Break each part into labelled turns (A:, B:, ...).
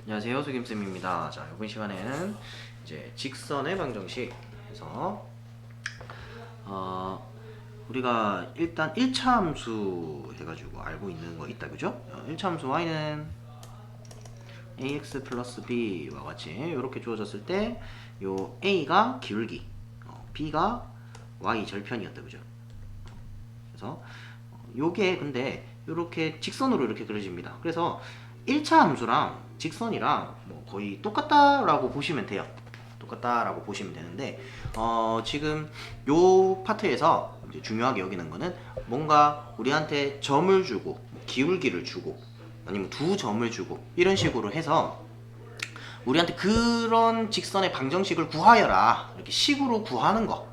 A: 안녕하세요, 수김쌤입니다. 자, 이번 시간에는 이제 직선의 방정식에서 우리가 일단 1차 함수 해가지고 알고 있는 거 있다, 그죠? 1차 함수 y는 ax 플러스 b와 같이 이렇게 주어졌을 때 요 a가 기울기, b가 y 절편이었다, 그죠? 그래서 요게 근데 이렇게 직선으로 이렇게 그려집니다. 그래서 1차 함수랑 직선이랑 뭐 거의 똑같다라고 보시면 돼요. 똑같다라고 보시면 되는데 지금 요 파트에서 이제 중요하게 여기는 거는 뭔가 우리한테 점을 주고 기울기를 주고 아니면 두 점을 주고 이런 식으로 해서 우리한테 그런 직선의 방정식을 구하여라 이렇게 식으로 구하는 거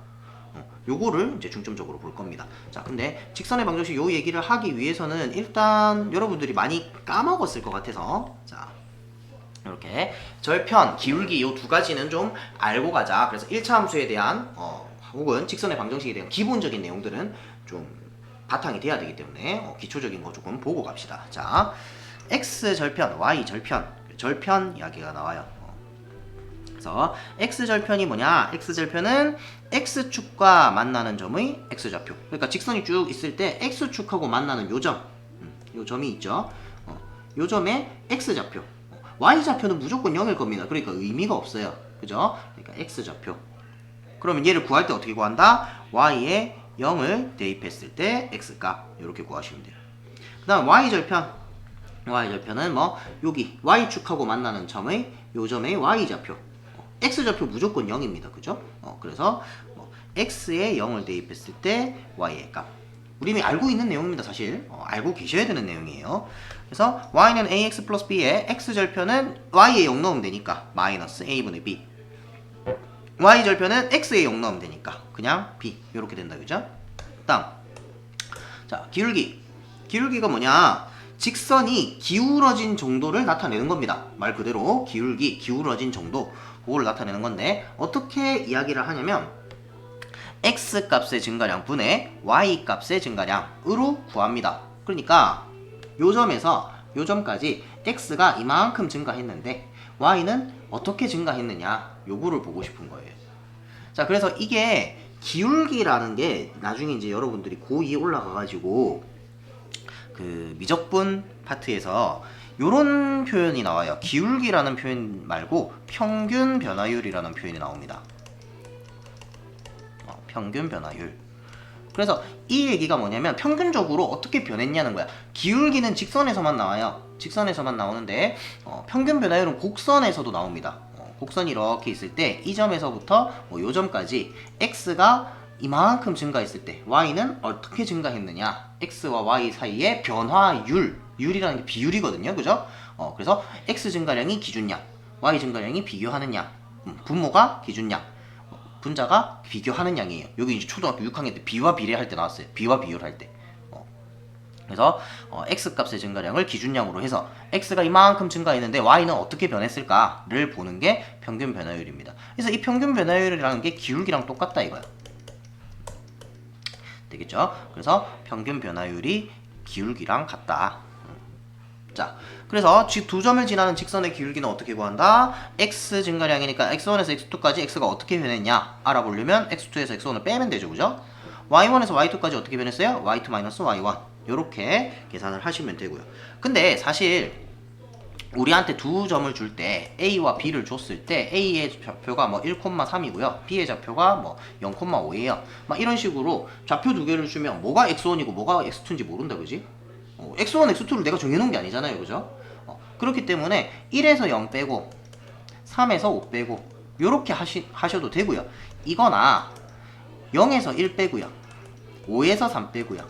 A: 요거를 이제 중점적으로 볼 겁니다. 자, 근데 직선의 방정식 요 얘기를 하기 위해서는 일단 여러분들이 많이 까먹었을 것 같아서 자, 이렇게 절편, 기울기 요 두 가지는 좀 알고 가자. 그래서 1차 함수에 대한 혹은 직선의 방정식에 대한 기본적인 내용들은 좀 바탕이 돼야 되기 때문에 기초적인 거 조금 보고 갑시다. 자, x 절편, y 절편, 절편 이야기가 나와요. 그래서 x절편이 뭐냐? x절편은 x축과 만나는 점의 x좌표. 그러니까 직선이 쭉 있을 때 x축하고 만나는 요 점, 요 점이 있죠. 요 점의 x좌표. y좌표는 무조건 0일 겁니다. 그러니까 의미가 없어요. 그죠? 그러니까 x좌표. 그러면 얘를 구할 때 어떻게 구한다? y에 0을 대입했을 때 x값 이렇게 구하시면 돼요. 그 다음 y절편은 뭐 여기 y축하고 만나는 점의 요 점의 y좌표. x좌표 무조건 0입니다. 그죠? 그래서 x에 0을 대입했을 때 y의 값. 우리 이미 알고 있는 내용입니다. 사실 알고 계셔야 되는 내용이에요. 그래서 y는 ax 플러스 b에 x절편은 y에 0 넣으면 되니까 마이너스 a분의 b. y절편은 x에 0 넣으면 되니까 그냥 b 이렇게 된다. 그죠? 다음 자, 기울기가 뭐냐? 직선이 기울어진 정도를 나타내는 겁니다. 말 그대로 기울기, 기울어진 정도 그걸 나타내는 건데 어떻게 이야기를 하냐면 x 값의 증가량 분의 y 값의 증가량으로 구합니다. 그러니까 요 점에서 요 점까지 x가 이만큼 증가했는데 y는 어떻게 증가했느냐 요거를 보고 싶은 거예요. 자, 그래서 이게 기울기라는 게 나중에 이제 여러분들이 고2 올라가가지고 그 미적분 파트에서 요런 표현이 나와요. 기울기라는 표현 말고 평균 변화율이라는 표현이 나옵니다. 평균 변화율. 그래서 이 얘기가 뭐냐면 평균적으로 어떻게 변했냐는 거야. 기울기는 직선에서만 나와요. 직선에서만 나오는데 평균 변화율은 곡선에서도 나옵니다. 곡선이 이렇게 있을 때 이 점에서부터 요 점까지 x가 이만큼 증가했을 때 y는 어떻게 증가했느냐. x와 y 사이의 변화율. 율이라는 게 비율이거든요. 그죠? 그래서 x 증가량이 기준량, y 증가량이 비교하는 양, 분모가 기준량, 분자가 비교하는 양이에요. 여기 이제 초등학교 6학년 때 비와 비례할 때 나왔어요. 비와 비율할 때. 그래서 x 값의 증가량을 기준량으로 해서 x가 이만큼 증가했는데 y는 어떻게 변했을까를 보는 게 평균 변화율입니다. 그래서 이 평균 변화율이라는 게 기울기랑 똑같다 이거야. 되겠죠? 그래서 평균 변화율이 기울기랑 같다. 자, 그래서 두 점을 지나는 직선의 기울기는 어떻게 구한다? x 증가량이니까 x1에서 x2까지 x가 어떻게 변했냐 알아보려면 x2에서 x1을 빼면 되죠. 그죠? y1에서 y2까지 어떻게 변했어요? y2-y1 요렇게 계산을 하시면 되고요. 근데 사실 우리한테 두 점을 줄 때 a와 b를 줬을 때 a의 좌표가 뭐 1,3이고요 b의 좌표가 뭐 0,5예요. 막 이런 식으로 좌표 두 개를 주면 뭐가 x1이고 뭐가 x2인지 모른다. 그지? x1, x2를 내가 정해놓은 게 아니잖아요. 그죠? 그렇기 때문에 1에서 0 빼고 3에서 5 빼고 요렇게 하셔도 되고요. 이거나 0에서 1 빼고요 5에서 3 빼고요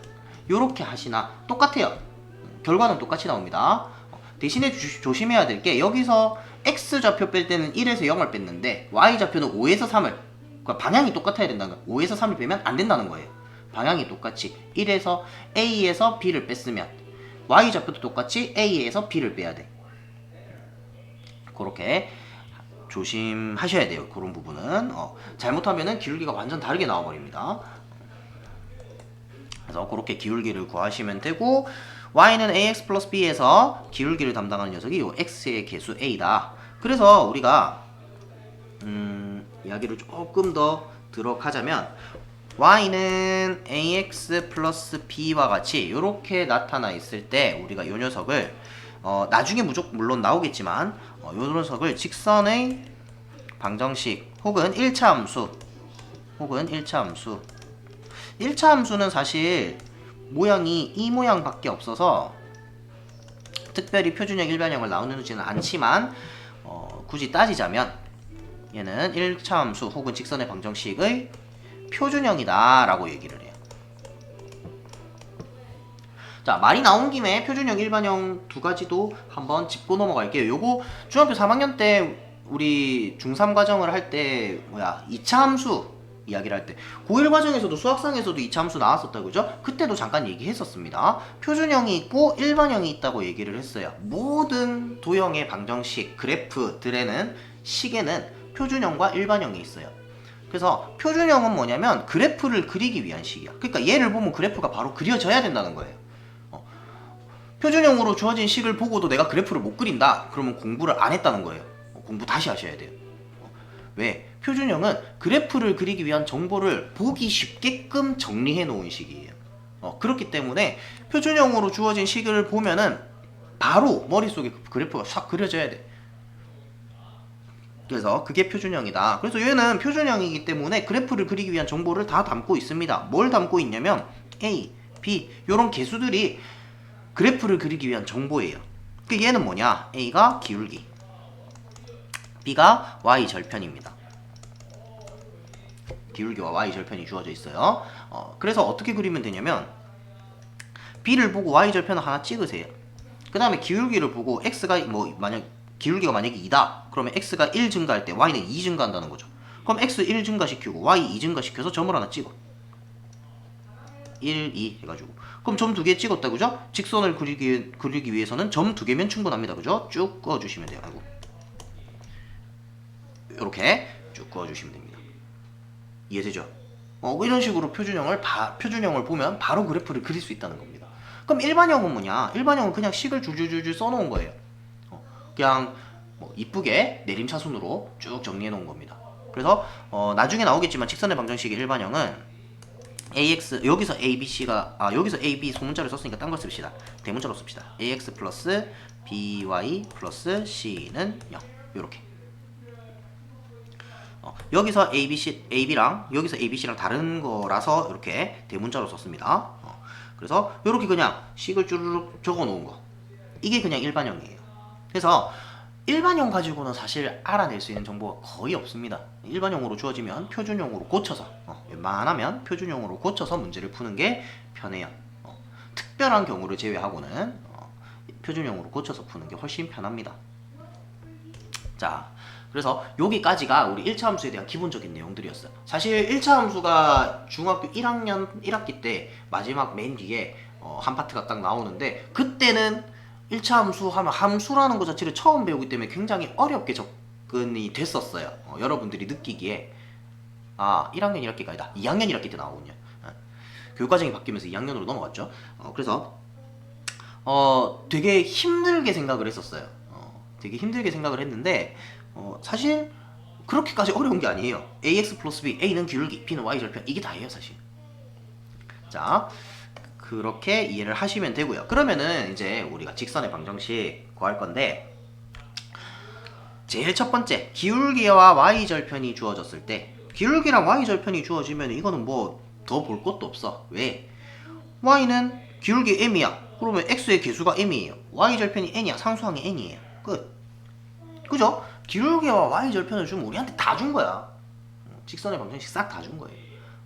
A: 요렇게 하시나 똑같아요. 결과는 똑같이 나옵니다. 대신에 조심해야 될 게 여기서 x좌표 뺄 때는 1에서 0을 뺐는데 y좌표는 5에서 3을 그러니까 방향이 똑같아야 된다는 거예요. 5에서 3을 빼면 안 된다는 거예요. 방향이 똑같이 1에서 a에서 b를 뺐으면 y좌표도 똑같이 a에서 b를 빼야 돼. 그렇게 조심하셔야 돼요. 그런 부분은 잘못하면은 기울기가 완전 다르게 나와버립니다. 그래서 그렇게 기울기를 구하시면 되고 y는 ax 플러스 b에서 기울기를 담당하는 녀석이 요 x의 개수 a다. 그래서 우리가 이야기를 조금 더 들어가자면 y는 ax 플러스 b와 같이 이렇게 나타나 있을 때 우리가 요 녀석을 나중에 물론 나오겠지만 요 녀석을 직선의 방정식 혹은 1차 함수 1차 함수는 사실 모양이 이 모양밖에 없어서 특별히 표준형 일반형을 나오지는 않지만 굳이 따지자면 얘는 1차 함수 혹은 직선의 방정식의 표준형이다 라고 얘기를 해요. 자, 말이 나온 김에 표준형 일반형 두 가지도 한번 짚고 넘어갈게요. 요거 중학교 3학년 때 우리 중3 과정을 할 때 2차 함수 이야기를 할 때 고1 과정에서도 수학상에서도 2차 함수 나왔었다고 그죠? 그때도 잠깐 얘기했었습니다. 표준형이 있고 일반형이 있다고 얘기를 했어요. 모든 도형의 방정식, 그래프들에는 식에는 표준형과 일반형이 있어요. 그래서 표준형은 뭐냐면 그래프를 그리기 위한 식이야. 그러니까 얘를 보면 그래프가 바로 그려져야 된다는 거예요. 표준형으로 주어진 식을 보고도 내가 그래프를 못 그린다? 그러면 공부를 안 했다는 거예요. 공부 다시 하셔야 돼요. 왜? 표준형은 그래프를 그리기 위한 정보를 보기 쉽게끔 정리해 놓은 식이에요. 그렇기 때문에 표준형으로 주어진 식을 보면은 바로 머릿속에 그래프가 싹 그려져야 돼. 그래서 그게 표준형이다. 그래서 얘는 표준형이기 때문에 그래프를 그리기 위한 정보를 다 담고 있습니다. 뭘 담고 있냐면 A, B 이런 개수들이 그래프를 그리기 위한 정보예요. 얘는 뭐냐? A가 기울기, B가 Y 절편입니다. 기울기와 Y 절편이 주어져 있어요. 그래서 어떻게 그리면 되냐면 B를 보고 Y 절편을 하나 찍으세요. 그 다음에 기울기를 보고 X가 만약 기울기가 만약에 2다. 그러면 X가 1 증가할 때 Y는 2 증가한다는 거죠. 그럼 X 1 증가시키고 Y 2 증가시켜서 점을 하나 찍어. 1, 2 해가지고. 그럼 점 두 개 찍었다, 그죠? 직선을 그리기 위해서는 점 두 개면 충분합니다, 그죠? 쭉 그어주시면 돼요. 아이고. 이렇게 쭉 그어주시면 됩니다. 이해되죠? 이런 식으로 표준형을 보면 바로 그래프를 그릴 수 있다는 겁니다. 그럼 일반형은 뭐냐? 일반형은 그냥 식을 줄줄줄줄 써놓은 거예요. 그냥 이쁘게 내림차순으로 쭉 정리해 놓은 겁니다. 그래서 나중에 나오겠지만 직선의 방정식의 일반형은 ax 여기서 abc가 여기서 ab 소문자를 썼으니까 딴 걸 씁시다. 대문자로 씁시다. ax 플러스 by 플러스 c는 0 요렇게. 여기서 ab랑 여기서 abc랑 다른 거라서 이렇게 대문자로 썼습니다. 그래서 이렇게 그냥 식을 쭈르륵 적어 놓은 거 이게 그냥 일반형이에요. 그래서 일반형 가지고는 사실 알아낼 수 있는 정보가 거의 없습니다. 일반형으로 주어지면 표준형으로 고쳐서 웬만하면 표준형으로 고쳐서 문제를 푸는 게 편해요. 특별한 경우를 제외하고는 표준형으로 고쳐서 푸는 게 훨씬 편합니다. 자, 그래서 여기까지가 우리 1차 함수에 대한 기본적인 내용들이었어요. 사실 1차 함수가 중학교 1학년 1학기 때 마지막 맨 뒤에 한 파트가 딱 나오는데 그때는 1차 함수 하면 함수라는 것 자체를 처음 배우기 때문에 굉장히 어렵게 접근이 됐었어요. 여러분들이 느끼기에 1학년 1학기가 아니다. 2학년 1학기 때 나오군요. 교육과정이 바뀌면서 2학년으로 넘어갔죠. 그래서 되게 힘들게 생각을 했었어요. 되게 힘들게 생각을 했는데 사실 그렇게까지 어려운 게 아니에요. ax 플러스 b, a는 기울기, b는 y 절편 이게 다예요 사실. 자, 그렇게 이해를 하시면 되고요. 그러면은 이제 우리가 직선의 방정식 구할 건데 제일 첫 번째 기울기와 y 절편이 주어졌을 때 기울기랑 y 절편이 주어지면 이거는 뭐 더 볼 것도 없어. 왜? y는 기울기 m이야. 그러면 x의 개수가 m이에요. y 절편이 n이야. 상수항이 n이에요. 끝. 그죠? 기울기와 y 절편을 주면 우리한테 다 준 거야. 직선의 방정식 싹 다 준 거예요.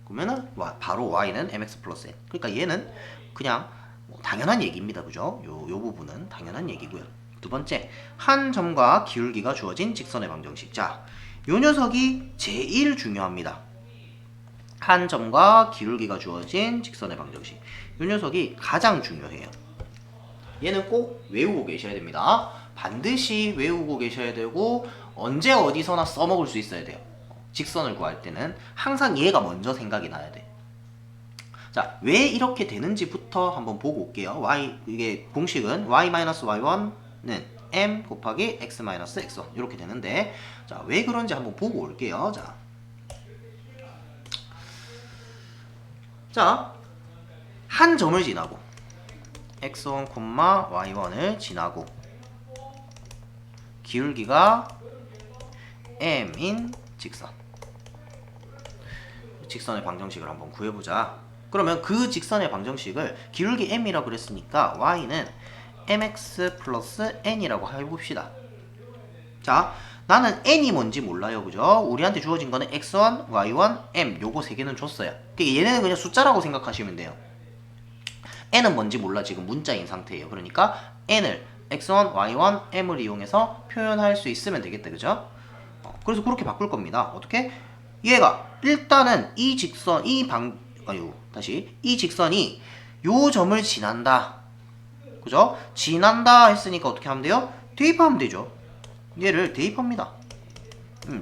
A: 그러면은 바로 y는 mx 플러스 n. 그러니까 얘는 그냥 당연한 얘기입니다. 그죠? 요 부분은 당연한 얘기고요. 두 번째, 한 점과 기울기가 주어진 직선의 방정식. 자, 요 녀석이 제일 중요합니다. 한 점과 기울기가 주어진 직선의 방정식. 요 녀석이 가장 중요해요. 얘는 꼭 외우고 계셔야 됩니다. 반드시 외우고 계셔야 되고 언제 어디서나 써먹을 수 있어야 돼요. 직선을 구할 때는 항상 얘가 먼저 생각이 나야 돼. 자, 왜 이렇게 되는지부터 한번 보고 올게요. 이게 공식은 y-y1은 m 곱하기 x-x1 이렇게 되는데, 자, 왜 그런지 한번 보고 올게요. 자, 한 점을 지나고 x1, y1을 지나고 기울기가 m인 직선의 방정식을 한번 구해보자. 그러면 그 직선의 방정식을 기울기 m이라고 그랬으니까 y는 mx 플러스 n이라고 해봅시다. 자, 나는 n이 뭔지 몰라요. 그죠? 우리한테 주어진 거는 x1, y1, m 요거 세 개는 줬어요. 얘네는 그냥 숫자라고 생각하시면 돼요. n은 뭔지 몰라. 지금 문자인 상태예요. 그러니까 n을 x1, y1, m을 이용해서 표현할 수 있으면 되겠다. 그죠? 그래서 그렇게 바꿀 겁니다. 어떻게? 얘가 일단은 이 직선이 요 점을 지난다. 그죠? 지난다 했으니까 어떻게 하면 돼요? 대입하면 되죠. 얘를 대입합니다.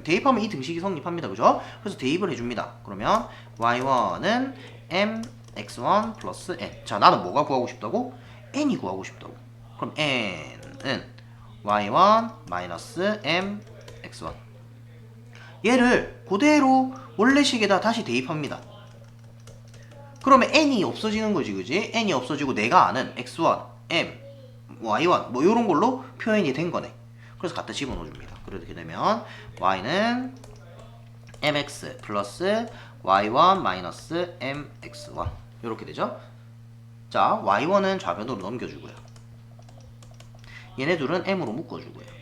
A: 대입하면 이 등식이 성립합니다. 그죠? 그래서 대입을 해줍니다. 그러면 y1은 m x1 플러스 n. 자, 나는 뭐가 구하고 싶다고? n이 구하고 싶다고. 그럼 n은 y1 마이너스 m x1. 얘를 그대로 원래식에다 다시 대입합니다. 그러면 n이 없어지는 거지, 그지? n이 없어지고 내가 아는 x1, m, y1 뭐 이런 걸로 표현이 된 거네. 그래서 갖다 집어넣어줍니다. 그렇게 되면 y는 mx 플러스 y1 마이너스 mx1 이렇게 되죠. 자, y1은 좌변으로 넘겨주고요. 얘네 둘은 m으로 묶어주고요.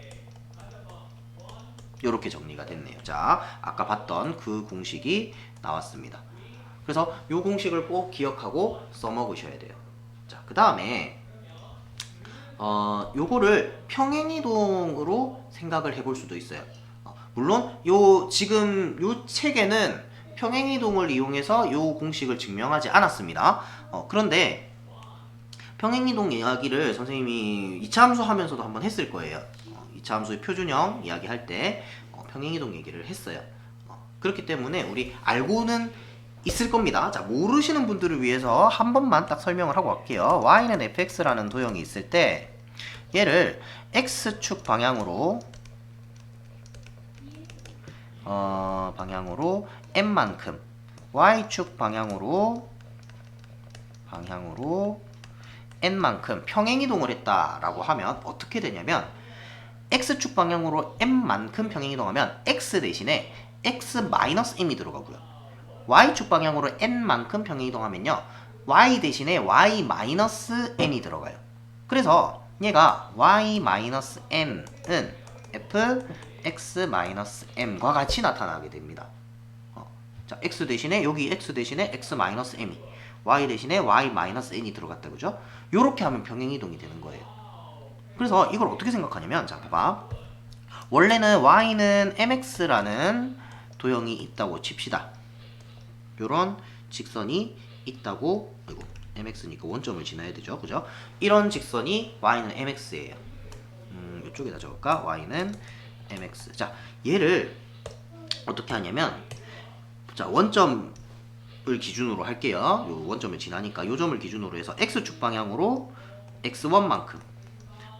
A: 이렇게 정리가 됐네요. 자, 아까 봤던 그 공식이 나왔습니다. 그래서 이 공식을 꼭 기억하고 써먹으셔야 돼요. 자, 그 다음에 요거를 평행이동으로 생각을 해볼 수도 있어요. 물론 지금 요 책에는 평행이동을 이용해서 요 공식을 증명하지 않았습니다. 그런데 평행이동 이야기를 선생님이 2차 함수 하면서도 한번 했을 거예요. 2차 함수의 표준형 이야기할 때 평행이동 얘기를 했어요. 그렇기 때문에 우리 알고는 있을 겁니다. 자, 모르시는 분들을 위해서 한 번만 딱 설명을 하고 갈게요. y는 fx라는 도형이 있을 때 얘를 x축 방향으로 n만큼 y축 방향으로 n만큼 평행이동을 했다라고 하면 어떻게 되냐면 x축 방향으로 n만큼 평행이동하면 x 대신에 x-m이 들어가고요. y축 방향으로 n만큼 평행이동하면요. y 대신에 y-n이 들어가요. 그래서 얘가 y-n은 fx-m과 같이 나타나게 됩니다. 자, x 대신에 여기 x 대신에 x-m이 y 대신에 y-n이 들어갔다. 그죠? 요렇게 하면 평행이동이 되는 거예요. 그래서 이걸 어떻게 생각하냐면, 자, 봐봐. 원래는 y는 mx라는 도형이 있다고 칩시다. 요런 직선이 있다고, mx니까 원점을 지나야 되죠. 그죠? 이런 직선이 y는 mx예요. 이쪽에다 적을까? y는 mx. 자, 얘를 어떻게 하냐면, 자, 원점을 기준으로 할게요. 요 원점을 지나니까 요 점을 기준으로 해서 x축 방향으로 x1만큼,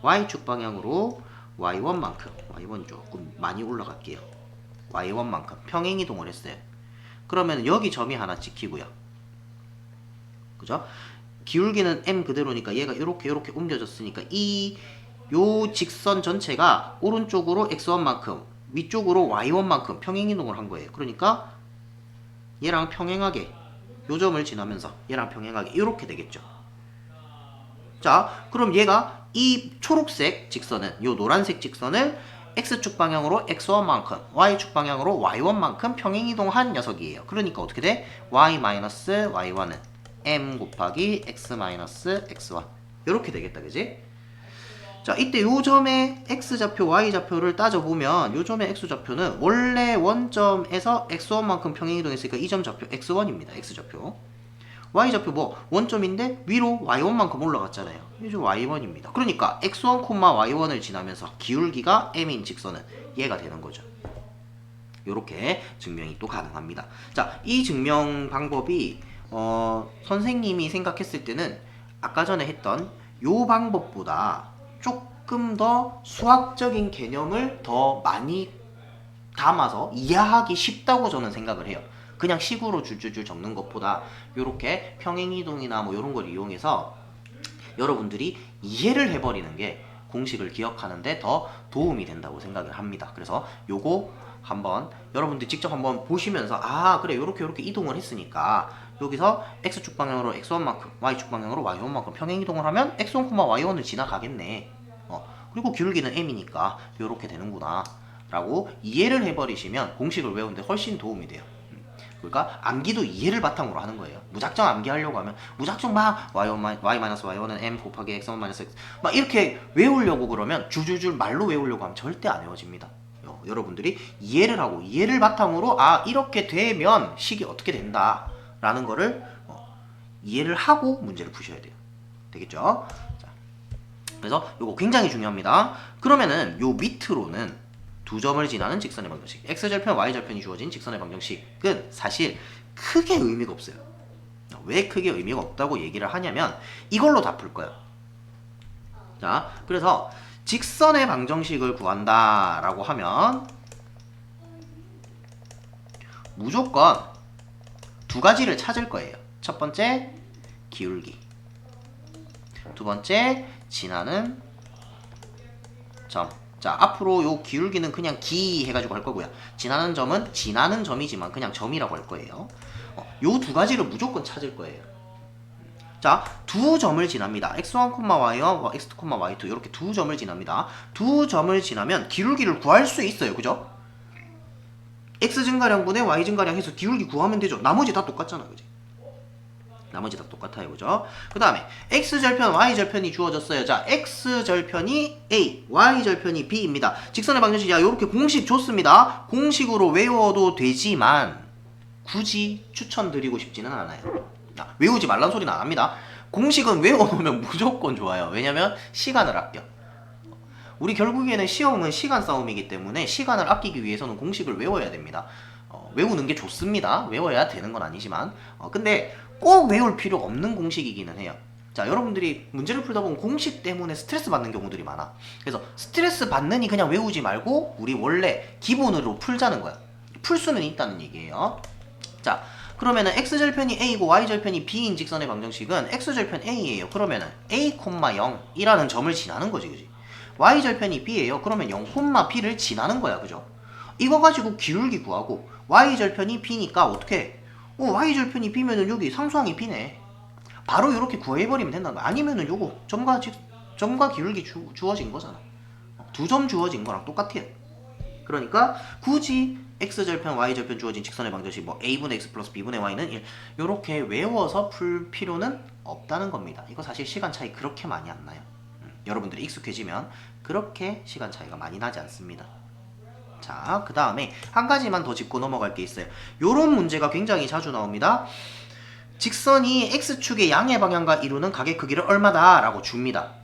A: y축 방향으로 y1만큼, y1이 조금 많이 올라갈게요. y1만큼 평행이동을 했어요. 그러면 여기 점이 하나 찍히고요. 그죠? 기울기는 m 그대로니까 얘가 이렇게 옮겨졌으니까 요 직선 전체가 오른쪽으로 x1만큼, 위쪽으로 y1만큼 평행이동을 한 거예요. 그러니까 얘랑 평행하게 요 점을 지나면서 얘랑 평행하게 이렇게 되겠죠. 자, 그럼 얘가 이 초록색 직선은, 요 노란색 직선을 x축 방향으로 x1만큼, y축 방향으로 y1만큼 평행이동한 녀석이에요. 그러니까 어떻게 돼? y-y1은 m 곱하기 x-x1 이렇게 되겠다. 그지? 자, 이때 요 점의 x좌표, y좌표를 따져보면 요 점의 x좌표는 원래 원점에서 x1만큼 평행이동했으니까 이 점 좌표 x1입니다. x좌표. y좌표 뭐 원점인데 위로 y1만큼 올라갔잖아요. 이제 y1입니다. 그러니까 x1, y1을 지나면서 기울기가 m인 직선은 얘가 되는 거죠. 요렇게 증명이 또 가능합니다. 자, 이 증명 방법이 선생님이 생각했을 때는 아까 전에 했던 요 방법보다 조금 더 수학적인 개념을 더 많이 담아서 이해하기 쉽다고 저는 생각을 해요. 그냥 식으로 줄줄줄 적는 것보다 요렇게 평행이동이나 뭐 요런 걸 이용해서 여러분들이 이해를 해버리는 게 공식을 기억하는데 더 도움이 된다고 생각을 합니다. 그래서 요거 한번 여러분들 직접 한번 보시면서 아 그래 요렇게 이동을 했으니까 여기서 x축 방향으로 x1만큼 y축 방향으로 y1만큼 평행이동을 하면 x1, y1을 지나가겠네. 그리고 기울기는 m이니까 요렇게 되는구나 라고 이해를 해버리시면 공식을 외우는데 훨씬 도움이 돼요. 그러니까 암기도 이해를 바탕으로 하는 거예요. 무작정 암기하려고 하면 무작정 막 y-y1은 m 곱하기 x1-x 막 이렇게 외우려고 그러면 줄줄줄 말로 외우려고 하면 절대 안 외워집니다. 여러분들이 이해를 하고 이해를 바탕으로 아 이렇게 되면 식이 어떻게 된다 라는 거를 이해를 하고 문제를 푸셔야 돼요. 되겠죠? 자, 그래서 이거 굉장히 중요합니다. 그러면은 요 밑으로는 두 점을 지나는 직선의 방정식 x절편 y절편이 주어진 직선의 방정식은 사실 크게 의미가 없어요. 왜 크게 의미가 없다고 얘기를 하냐면 이걸로 다 풀 거예요. 자, 그래서 직선의 방정식을 구한다 라고 하면 무조건 두 가지를 찾을 거예요. 첫 번째 기울기, 두 번째 지나는 점. 자, 앞으로 요 기울기는 그냥 기 해가지고 할 거고요. 지나는 점은 지나는 점이지만 그냥 점이라고 할 거예요. 요 두 가지를 무조건 찾을 거예요. 자, 두 점을 지납니다. x1, y1, x2, y2 이렇게 두 점을 지납니다. 두 점을 지나면 기울기를 구할 수 있어요. 그죠? x 증가량분의 y 증가량 해서 기울기 구하면 되죠. 나머지 다 똑같잖아. 그지? 나머지 다 똑같아요. 그죠? 그 다음에 x절편, y절편이 주어졌어요. 자, x절편이 a, y절편이 b입니다. 직선의 방정식, 야, 요렇게 공식 좋습니다. 공식으로 외워도 되지만 굳이 추천드리고 싶지는 않아요. 외우지 말란 소리는 안 합니다. 공식은 외워놓으면 무조건 좋아요. 왜냐면 시간을 아껴. 우리 결국에는 시험은 시간 싸움이기 때문에 시간을 아끼기 위해서는 공식을 외워야 됩니다. 외우는 게 좋습니다. 외워야 되는 건 아니지만 근데 꼭 외울 필요 없는 공식이기는 해요. 자, 여러분들이 문제를 풀다 보면 공식 때문에 스트레스 받는 경우들이 많아. 그래서 스트레스 받느니 그냥 외우지 말고 우리 원래 기본으로 풀자는 거야. 풀 수는 있다는 얘기예요. 자, 그러면은 x절편이 a고 y절편이 b인 직선의 방정식은 x절편 a예요. 그러면은 a, 0이라는 점을 지나는 거지, 그지? y절편이 b예요. 그러면 0, b를 지나는 거야, 그죠? 이거 가지고 기울기 구하고 y절편이 b니까 어떻게? y절편이 b면은 여기 상수항이 b네. 바로 이렇게 구해버리면 된다는 거야. 아니면은 요거 점과 기울기 주어진 거잖아. 두 점 주어진 거랑 똑같아요. 그러니까 굳이 x절편, y절편 주어진 직선의 방정식 뭐 a분의 x 플러스 b분의 y는 1 요렇게 외워서 풀 필요는 없다는 겁니다. 이거 사실 시간 차이 그렇게 많이 안 나요. 여러분들이 익숙해지면 그렇게 시간 차이가 많이 나지 않습니다. 자, 그 다음에 한 가지만 더 짚고 넘어갈 게 있어요. 요런 문제가 굉장히 자주 나옵니다. 직선이 x축의 양의 방향과 이루는 각의 크기를 얼마다 라고 줍니다.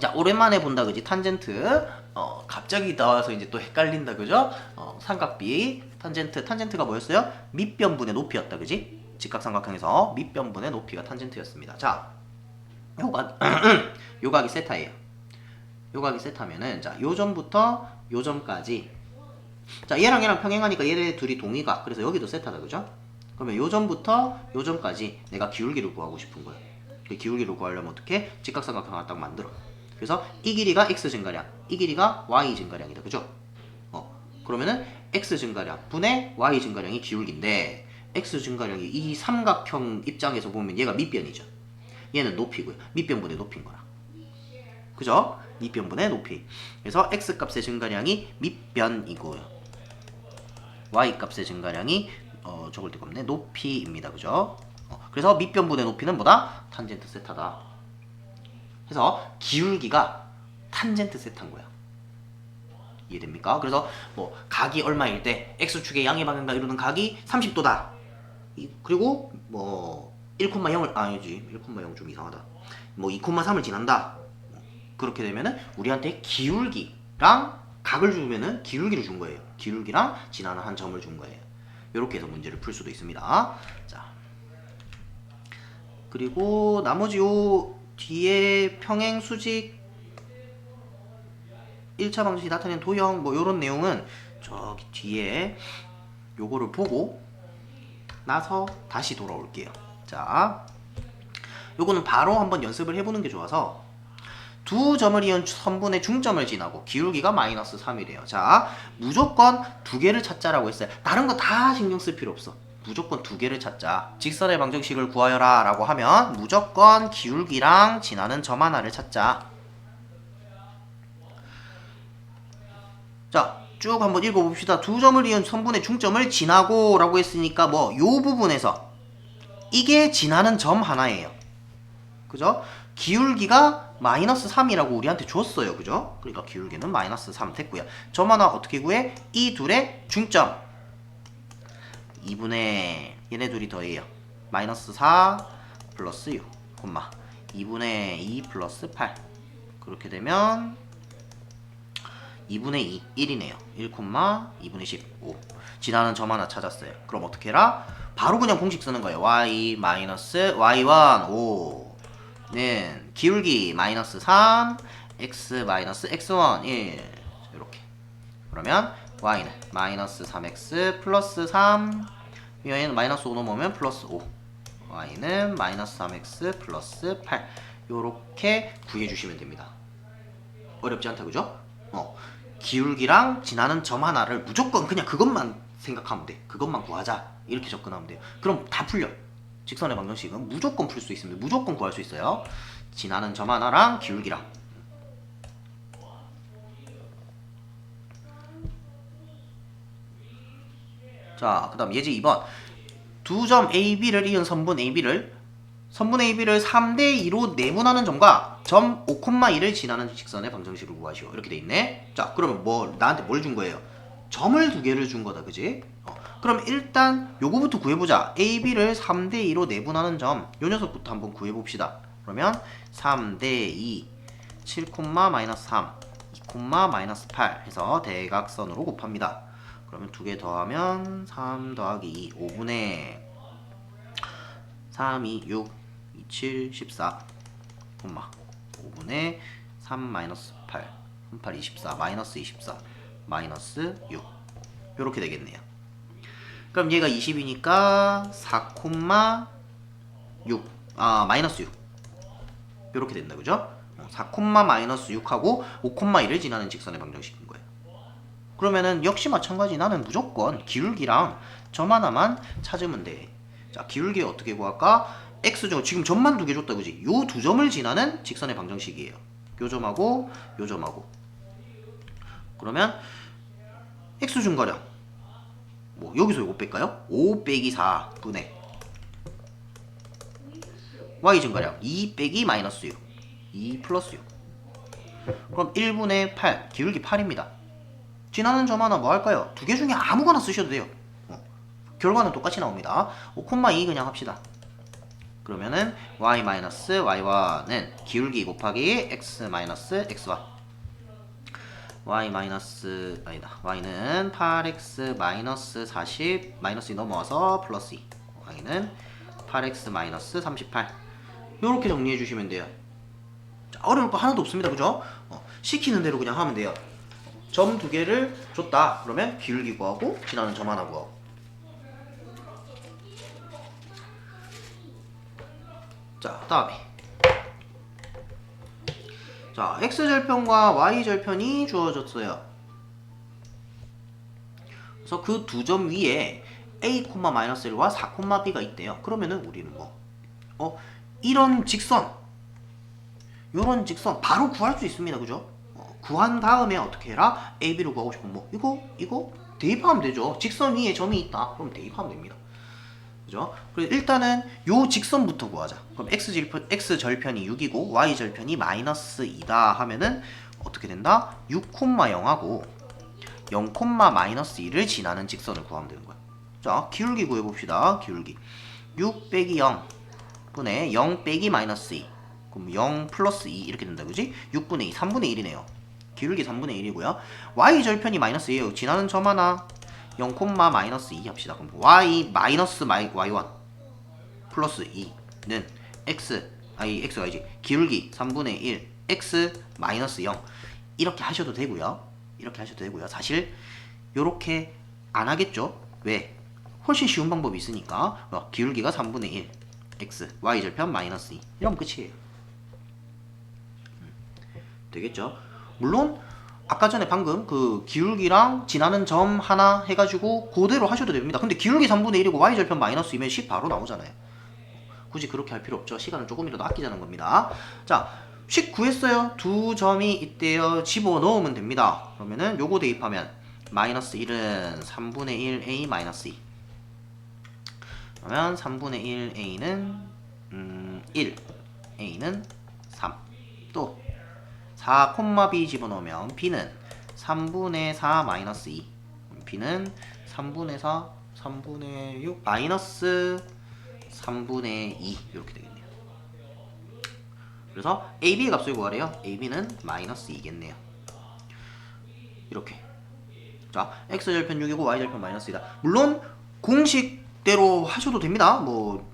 A: 자, 오랜만에 본다, 그지? 탄젠트. 갑자기 나와서 이제 또 헷갈린다, 그죠? 삼각비, 탄젠트가 뭐였어요? 밑변분의 높이였다, 그지? 직각삼각형에서 밑변분의 높이가 탄젠트였습니다. 자, 요각이 세타예요. 요각이 세타면은, 자, 요점부터 요점까지. 자, 얘랑 평행하니까 얘네 둘이 동의각. 그래서 여기도 세타다, 그죠? 그러면 요점부터 요점까지 내가 기울기를 구하고 싶은 거예요. 그 기울기를 구하려면 어떻게? 직각삼각형을 딱 만들어. 그래서 이 길이가 x 증가량, 이 길이가 y 증가량이다, 그죠? 그러면은 x 증가량 분의 y 증가량이 기울기인데 x 증가량이 이 삼각형 입장에서 보면 얘가 밑변이죠. 얘는 높이고요. 밑변분의 높이인 거라. 그죠? 밑변분의 높이. 그래서 x 값의 증가량이 밑변이고요. y 값의 증가량이 적을 데가 없네. 높이입니다, 그죠? 그래서 밑변분의 높이는 뭐다? 탄젠트 세타다. 그래서 기울기가 탄젠트 세타인 거야. 이해됩니까? 그래서 뭐 각이 얼마일 때 x축의 양의 방향과 이루는 각이 30도다. 그리고 뭐 1,0을 아니지 1,0 좀 이상하다. 뭐 2,3을 지난다. 그렇게 되면은 우리한테 기울기랑 각을 주면은 기울기를 준 거예요. 기울기랑 지나는 한 점을 준 거예요. 이렇게 해서 문제를 풀 수도 있습니다. 자, 그리고 나머지 요 뒤에 평행 수직 1차 방정식이 나타낸 도형 뭐 요런 내용은 저기 뒤에 요거를 보고 나서 다시 돌아올게요. 자, 요거는 바로 한번 연습을 해보는 게 좋아서 두 점을 이은 선분의 중점을 지나고 기울기가 마이너스 3이래요. 자, 무조건 두 개를 찾자라고 했어요. 다른 거 다 신경 쓸 필요 없어. 무조건 두 개를 찾자. 직선의 방정식을 구하여라 라고 하면 무조건 기울기랑 지나는 점 하나를 찾자. 자, 쭉 한번 읽어봅시다. 두 점을 이은 선분의 중점을 지나고 라고 했으니까 뭐 요 부분에서 이게 지나는 점 하나예요. 그죠? 기울기가 마이너스 3이라고 우리한테 줬어요. 그죠? 그러니까 기울기는 마이너스 3 됐고요. 점 하나 어떻게 구해? 이 둘의 중점 2분의 얘네 둘이 더해요. 마이너스 4 플러스 6 콤마 2분의 2 플러스 8 그렇게 되면 2분의 2 1이네요. 1 콤마 2분의 15 지나는 점 하나 찾았어요. 그럼 어떻게 해라? 바로 그냥 공식 쓰는 거예요. y 마이너스 y1 5는 기울기 마이너스 3 x 마이너스 x1 1 이렇게. 그러면 y는 마이너스 3x 플러스 3 얘는 마이너스 5 넘으면 플러스 5 y는 마이너스 3x 플러스 8 요렇게 구해주시면 됩니다. 어렵지 않다 그죠? 기울기랑 지나는 점 하나를 무조건 그냥 그것만 생각하면 돼. 그것만 구하자 이렇게 접근하면 돼요. 그럼 다 풀려. 직선의 방정식은 무조건 풀 수 있습니다. 무조건 구할 수 있어요. 지나는 점 하나랑 기울기랑. 자, 그 다음 예제 2번. 두 점 AB를 이은 선분 AB를 3대 2로 내분하는 점과 점 5,2를 지나는 직선의 방정식을 구하시오. 이렇게 돼 있네. 자, 그러면 나한테 뭘 준 거예요? 점을 두 개를 준 거다. 그지? 그럼 일단 요거부터 구해보자. AB를 3대 2로 내분하는 점. 요 녀석부터 한번 구해봅시다. 그러면 3대 2 7, 마이너스 3 2, 마이너스 8 해서 대각선으로 곱합니다. 그러면 두 개 더하면 3 더하기 2 5분의 3, 2, 6 2, 7, 14 5분의 3 마이너스 8 3, 8, 24 마이너스 24 마이너스 6 요렇게 되겠네요. 그럼 얘가 20이니까 4, 6 마이너스 6 요렇게 된다 그죠? 4, 마이너스 6하고 5,1을 지나는 직선의 방정식인 거예요. 그러면은 역시 마찬가지 나는 무조건 기울기랑 점 하나만 찾으면 돼. 자, 기울기 어떻게 구할까? x죠. 지금 점만 두 개 줬다 그지? 요 두 점을 지나는 직선의 방정식이에요. 요 점하고 요 점하고. 그러면 x 중거령 뭐 여기서 요거 뺄까요? 5 빼기 4분의 y 증가량 2 빼기 마이너스 6 2 플러스 6 그럼 1분의 8 기울기 8입니다. 지나는 점 하나 뭐 할까요? 두 개 중에 아무거나 쓰셔도 돼요. 결과는 똑같이 나옵니다. 5,2 그냥 합시다. 그러면은 y 마이너스 y1은 기울기 곱하기 x 마이너스 x1 y 마이너스 아니다 y는 8x 마이너스 40 마이너스 2 넘어와서 플러스 2 y는 8x 마이너스 38 요렇게 정리해 주시면 돼요. 자, 어려울 거 하나도 없습니다. 그죠? 시키는 대로 그냥 하면 돼요. 점 두 개를 줬다. 그러면 기울기 구하고 지나는 점 하나 구하고. 자, 다음에 자, x절편과 y절편이 주어졌어요. 그래서 그 두 점 위에 a,-1과 4,b가 있대요. 그러면은 우리는 이런 직선 요런 직선 바로 구할 수 있습니다. 그죠? 구한 다음에 어떻게 해라? AB를 구하고 싶으면 이거 대입하면 되죠. 직선 위에 점이 있다. 그럼 대입하면 됩니다. 그죠? 그래서 일단은 요 직선부터 구하자. 그럼 x절편이 6이고 y절편이 마이너스 2다 하면은 어떻게 된다? 6,0하고 0, 마이너스 2를 지나는 직선을 구하면 되는 거야. 자, 기울기 구해봅시다. 기울기 6 빼기 0 분의 0 빼기 마이너스 2 그럼 0 플러스 2 이렇게 된다. 그지? 6분의 2 3분의 1이네요. 기울기 3분의 1이고요. y절편이 마이너스 2에요. 지나는 점 하나 0, 마이너스 2 합시다. 그럼 y 마이너스 y1 플러스 2는 x가 아니지. 기울기 3분의 1 x 마이너스 0 이렇게 하셔도 되고요. 이렇게 하셔도 되고요. 사실 요렇게 안 하겠죠. 왜? 훨씬 쉬운 방법이 있으니까. 기울기가 3분의 1 x y절편 마이너스 2 이러면 끝이에요. 되겠죠? 물론 아까 전에 방금 그 기울기랑 지나는 점 하나 해가지고 그대로 하셔도 됩니다. 근데 기울기 3분의 1이고 y절편 마이너스 2면 식 바로 나오잖아요. 굳이 그렇게 할 필요 없죠. 시간을 조금이라도 아끼자는 겁니다. 자, 식 구했어요. 두 점이 있대요. 집어넣으면 됩니다. 그러면은 요거 대입하면 마이너스 1은 3분의 1 a 마이너스 2. 그러면 3분의 1 a는 1 a는 3. 또 4, b 집어넣으면 b는 3분의 4 마이너스 2. b는 3분의 4, 3분의 6 마이너스 3분의 2 이렇게 되겠네요. 그래서 AB의 값을 구하래요. AB는 마이너스 2겠네요. 이렇게. 자, X절편 6이고 Y절편 마이너스 2다. 물론 공식대로 하셔도 됩니다. 뭐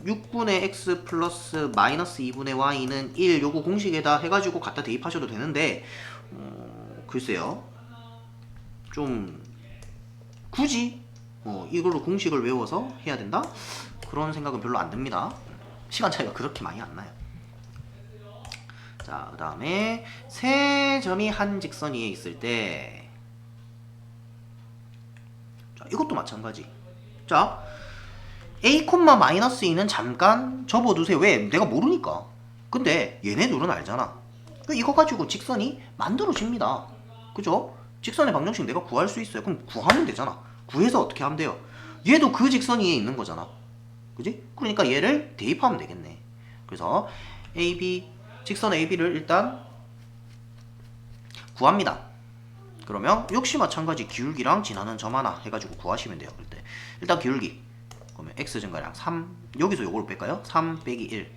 A: 6분의 X 플러스 마이너스 2분의 Y는 1 요거 공식에다 해가지고 갖다 대입하셔도 되는데 글쎄요. 좀 굳이 이걸로 공식을 외워서 해야 된다? 그런 생각은 별로 안 듭니다. 시간 차이가 그렇게 많이 안 나요. 자, 그 다음에 세 점이 한 직선 위에 있을 때, 자, 이것도 마찬가지. 자, a, 마이너스 2는 잠깐 접어두세요. 왜? 내가 모르니까. 근데 얘네 둘은 알잖아. 이거 가지고 직선이 만들어집니다. 그죠? 직선의 방정식 내가 구할 수 있어요. 그럼 구하면 되잖아. 구해서 어떻게 하면 돼요? 얘도 그 직선 위에 있는 거잖아. 그지? 그러니까 얘를 대입하면 되겠네. 그래서 AB, 직선 AB를 일단 구합니다. 그러면 역시 마찬가지 기울기랑 지나는 점 하나 해가지고 구하시면 돼요. 일단 기울기. 그러면 x 증가량 3, 여기서 요걸 뺄까요? 3 빼기 1,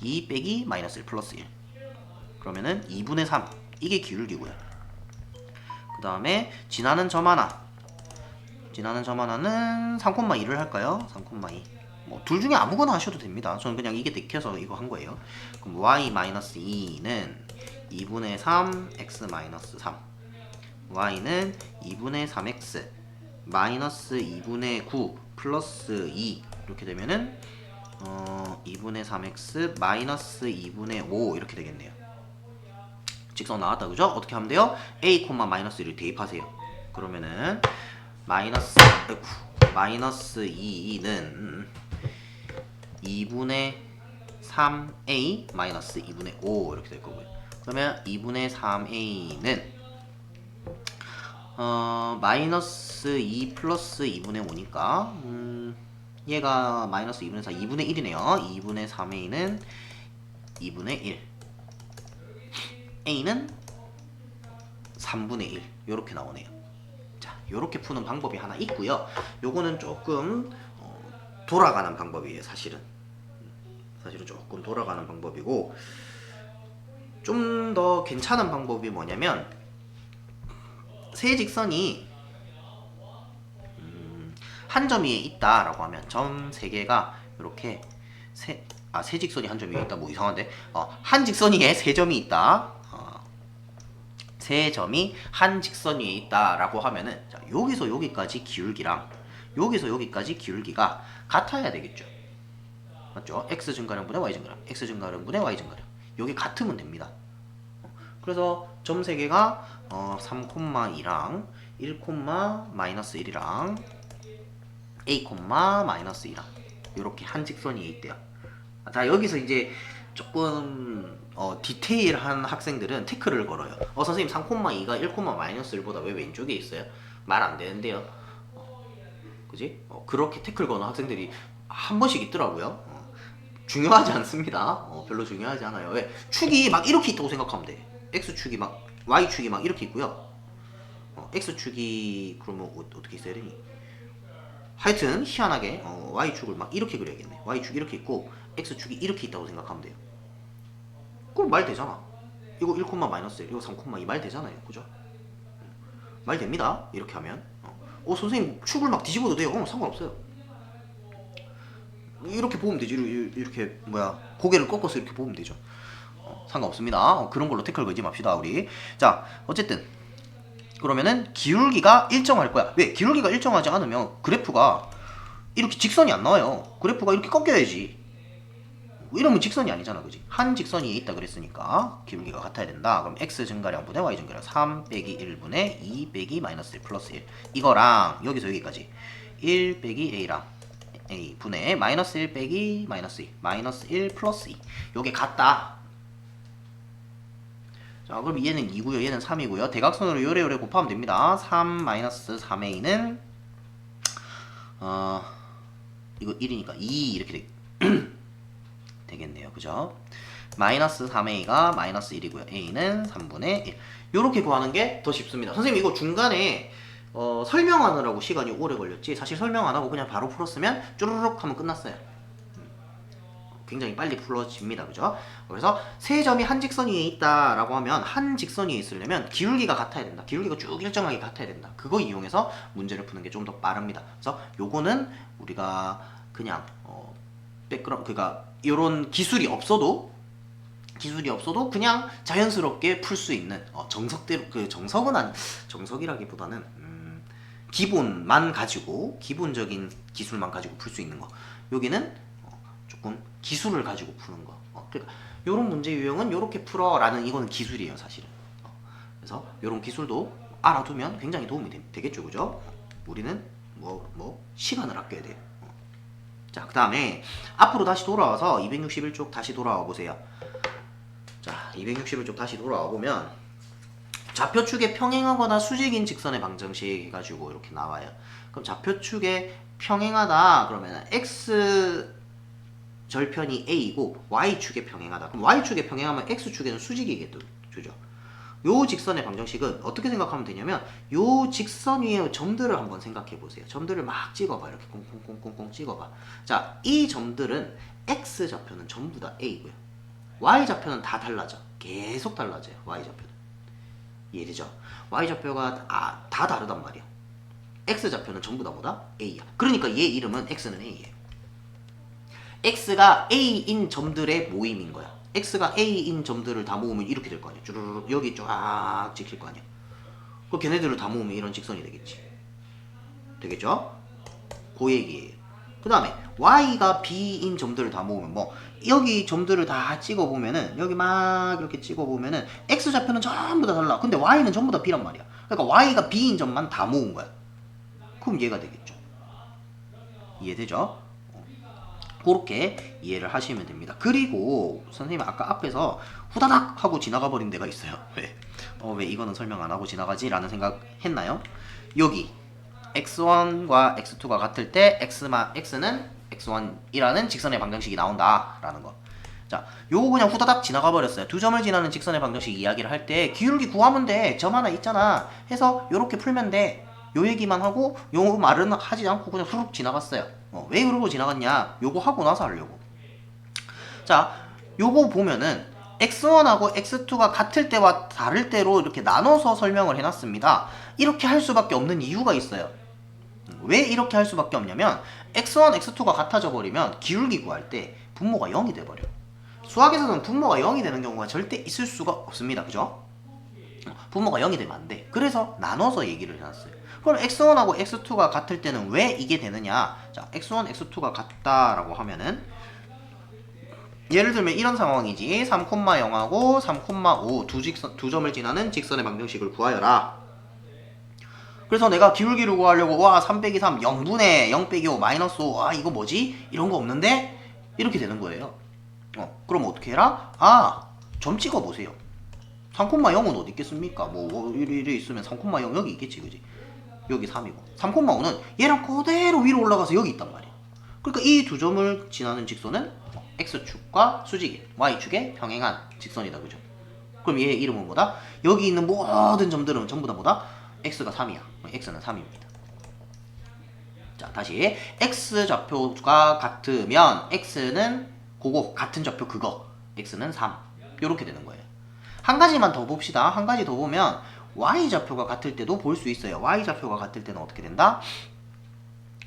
A: 2 빼기 마이너스 1 플러스 1. 그러면은 2분의 3. 이게 기울기고요. 그 다음에 지나는 점 하나. 지나는 점 하나는 3,2를 할까요? 3,2. 뭐 둘 중에 아무거나 하셔도 됩니다. 저는 그냥 이게 내켜서 이거 한 거예요. 그럼 y-2는 2분의 3 x 마이너스 3. y는 2분의 3x 마이너스 2분의 9 플러스 2 이렇게 되면은 2분의 3x 마이너스 2분의 5 이렇게 되겠네요. 직선 나왔다 그죠? 어떻게 하면 돼요? a, 마이너스 1을 대입하세요. 그러면은 마이너스 2는 2분의 3a 마이너스 2분의 5 이렇게 될 거고요. 그러면 2분의 3a는 마이너스 2 플러스 2분의 5니까 얘가 마이너스 2분의 4 2분의 1이네요. 2분의 3a는 2분의 1 a는 3분의 1 요렇게 나오네요. 자, 요렇게 푸는 방법이 하나 있고요. 요거는 조금 돌아가는 방법이에요. 사실은 조금 돌아가는 방법이고, 좀 더 괜찮은 방법이 뭐냐면 세 직선이 한 점 위에 있다라고 하면 점 세 개가 이렇게 세 직선이 한 점 위에 있다. 뭐 이상한데? 한 직선 위에 세 점이 있다. 세 점이 한 직선 위에 있다라고 하면은 자, 여기서 여기까지 기울기랑 여기서 여기까지 기울기가 같아야 되겠죠. 맞죠? x 증가량분의 y 증가량, x 증가량분의 y 증가량. 여기 같으면 됩니다. 그래서 점 세 개가 3,2랑 1, 마이너스 1이랑 a, 마이너스 2랑 이렇게 한 직선이 있대요. 자, 여기서 이제 조금 디테일한 학생들은 태클을 걸어요. 선생님 3,2가 1, 마이너스 1보다 왜 왼쪽에 있어요? 말 안 되는데요. 그지? 그렇게 태클 거는 학생들이 한 번씩 있더라고요. 중요하지 않습니다. 별로 중요하지 않아요. 왜? 축이 막 이렇게 있다고 생각하면 돼. x축이 막 y축이 막 이렇게 있고요. x축이 그러면 어떻게 있어야 되니? 하여튼 희한하게 y축을 막 이렇게 그려야겠네. y축이 이렇게 있고 x축이 이렇게 있다고 생각하면 돼요. 그럼 말 되잖아. 이거 1, 마이너스 1, 이거 3,2 말 되잖아요. 그죠? 말 됩니다. 이렇게 하면. 선생님 축을 막 뒤집어도 돼요. 상관없어요. 이렇게 보면 되지. 이렇게 뭐야 고개를 꺾어서 이렇게 보면 되죠. 상관없습니다. 그런 걸로 태클 걸지 맙시다 우리. 자 어쨌든 그러면은 기울기가 일정할 거야. 왜? 기울기가 일정하지 않으면 그래프가 이렇게 직선이 안 나와요. 그래프가 이렇게 꺾여야지. 이러면 직선이 아니잖아, 그지? 한 직선이 있다 그랬으니까 기울기가 같아야 된다. 그럼 x 증가량 분의 y 증가량 3 빼기 1분의 2 빼기 마이너스 1 플러스 1 이거랑 여기서 여기까지 1 빼기 a랑 a 분의 마이너스 1 빼기 마이너스 2 마이너스 1 플러스 2 요게 같다. 자 그럼 얘는 2고요 얘는 3이고요 대각선으로 요래요래 곱하면 됩니다. 3 마이너스 3a는 이거 1이니까 2 이렇게 되겠네요. 그죠? 마이너스 3a가 마이너스 1이고요. a는 3분의 1 요렇게 구하는 게 더 쉽습니다. 선생님 이거 중간에 설명하느라고 시간이 오래 걸렸지 사실 설명 안 하고 그냥 바로 풀었으면 쭈르륵 하면 끝났어요. 굉장히 빨리 풀어집니다. 그죠? 그래서 세 점이 한 직선 위에 있다라고 하면 한 직선 위에 있으려면 기울기가 같아야 된다. 기울기가 쭉 일정하게 같아야 된다. 그거 이용해서 문제를 푸는 게 좀 더 빠릅니다. 그래서 요거는 우리가 그냥 백그라운드 그러니까 이런 기술이 없어도 그냥 자연스럽게 풀 수 있는 정석대로 그 정석은 아니 정석이라기보다는 기본만 가지고 기본적인 기술만 가지고 풀 수 있는 거. 여기는 조금 기술을 가지고 푸는 거. 그러니까 이런 문제 유형은 이렇게 풀어라는 이거는 기술이에요, 사실은. 그래서 이런 기술도 알아두면 굉장히 도움이 되겠죠, 그죠? 우리는 뭐 시간을 아껴야 돼요. 자, 그 다음에 앞으로 다시 돌아와서 261쪽 다시 돌아와 보세요. 자, 261쪽 다시 돌아와 보면 좌표축에 평행하거나 수직인 직선의 방정식 해가지고 이렇게 나와요. 그럼 좌표축에 평행하다 그러면 x 절편이 a이고 y축에 평행하다. 그럼 y축에 평행하면 x축에는 수직이겠죠. 요 직선의 방정식은 어떻게 생각하면 되냐면 요 직선 위에 점들을 한번 생각해 보세요. 점들을 막 찍어봐. 이렇게 꽁꽁꽁꽁꽁 찍어봐. 자, 이 점들은 x 좌표는 전부 다 a고요. y 좌표는 다 달라져. 계속 달라져요. y 좌표는. 이해되죠? y 좌표가 다 다르단 말이야. x 좌표는 전부 다 뭐다? a야. 그러니까 얘 이름은 x는 a예요. x가 a인 점들의 모임인 거야. x가 a인 점들을 다 모으면 이렇게 될 거 아니야. 쭈르륵 여기 쫙 찍힐 거 아니야. 그 걔네들을 다 모으면 이런 직선이 되겠지. 되겠죠? 그 얘기예요. 그 다음에 y가 b인 점들을 다 모으면 뭐 여기 점들을 다 찍어보면은 여기 막 이렇게 찍어보면은 x 좌표는 전부 다 달라. 근데 y는 전부 다 b란 말이야. 그러니까 y가 b인 점만 다 모은 거야. 그럼 얘가 되겠죠. 이해되죠? 그렇게 이해를 하시면 됩니다. 그리고 선생님 아까 앞에서 후다닥 하고 지나가 버린 데가 있어요. 왜? 왜 이거는 설명 안 하고 지나가지? 라는 생각 했나요? 여기 x1과 x2가 같을 때 x는 x1이라는 직선의 방정식이 나온다 라는 거. 자, 요거 그냥 후다닥 지나가 버렸어요. 두 점을 지나는 직선의 방정식 이야기를 할 때 기울기 구하면 돼. 점 하나 있잖아 해서 요렇게 풀면 돼. 요 얘기만 하고 요 말은 하지 않고 그냥 후룩 지나갔어요. 왜 그러고 지나갔냐? 요거 하고 나서 하려고. 자, 요거 보면은 x1하고 x2가 같을 때와 다를 때로 이렇게 나눠서 설명을 해놨습니다. 이렇게 할 수밖에 없는 이유가 있어요. 왜 이렇게 할 수밖에 없냐면 x1, x2가 같아져 버리면 기울기 구할 때 분모가 0이 돼버려. 수학에서는 분모가 0이 되는 경우가 절대 있을 수가 없습니다. 그죠? 분모가 0이 되면 안 돼. 그래서 나눠서 얘기를 해놨어요. 그럼 x1하고 x2가 같을 때는 왜 이게 되느냐? 자, x1, x2가 같다라고 하면은 예를 들면 이런 상황이지. 3,0하고 3,5 두 점을 지나는 직선의 방정식을 구하여라. 그래서 내가 기울기를 구하려고 3 빼기 3 0분의 0 빼기 5 마이너스 5 이거 뭐지? 이런 거 없는데? 이렇게 되는 거예요. 그럼 어떻게 해라? 점 찍어보세요. 3,0은 어디 있겠습니까? 뭐 이리 있으면 3,0 여기 있겠지, 그지? 여기 3이고 3,5는 얘랑 그대로 위로 올라가서 여기 있단 말이야. 그러니까 이 두 점을 지나는 직선은 x축과 수직인 y축에 평행한 직선이다, 그죠? 그럼 얘 이름은 뭐다? 여기 있는 모든 점들은 전부 다 뭐다? x가 3이야. x는 3입니다. 자, 다시 x 좌표가 같으면 x는 그거 같은 좌표 그거 x는 3 이렇게 되는 거예요. 한 가지만 더 봅시다. 한 가지 더 보면 y 좌표가 같을 때도 볼 수 있어요. y 좌표가 같을 때는 어떻게 된다?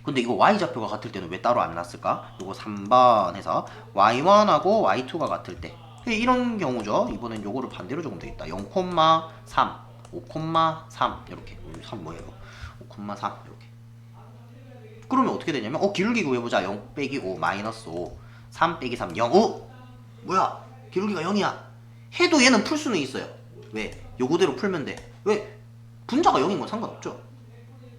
A: 근데 이거 y좌표가 같을 때는 왜 따로 안 놨을까? 이거 3번 해서 y1하고 y2가 같을 때 이런 경우죠. 이번엔 요거를 반대로 적으면 되겠다. 0,3 5,3 이렇게 3 뭐야 이거 5,3 이렇게. 그러면 어떻게 되냐면 기울기 구해보자. 0 빼기 5 마이너스 5 3 빼기 3 0 5 뭐야 기울기가 0이야 해도 얘는 풀 수는 있어요. 왜? 요거대로 풀면 돼. 왜? 분자가 0인 건 상관없죠.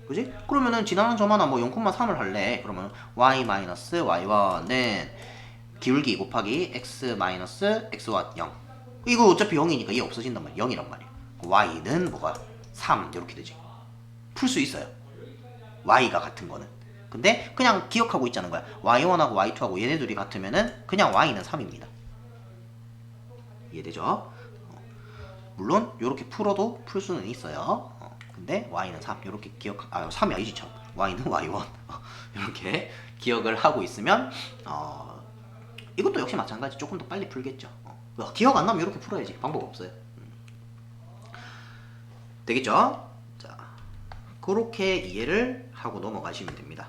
A: 그지? 그러면은 지나는 점 하나 뭐 0,3을 할래. 그러면 y 마이너스 y1은 기울기 곱하기 x 마이너스 x1 0. 이거 어차피 0이니까 얘 없어진단 말이야. 0이란 말이야. y는 뭐가 3 이렇게 되지. 풀 수 있어요. y가 같은 거는. 근데 그냥 기억하고 있자는 거야. y1하고 y2하고 얘네 둘이 같으면은 그냥 y는 3입니다. 이해되죠? 물론 이렇게 풀어도 풀 수는 있어요. 근데 y는 3 이렇게 3이 아니지 참. y는 y1 이렇게 기억을 하고 있으면 이것도 역시 마찬가지. 조금 더 빨리 풀겠죠. 기억 안 나면 이렇게 풀어야지. 방법 없어요. 되겠죠? 자, 그렇게 이해를 하고 넘어가시면 됩니다.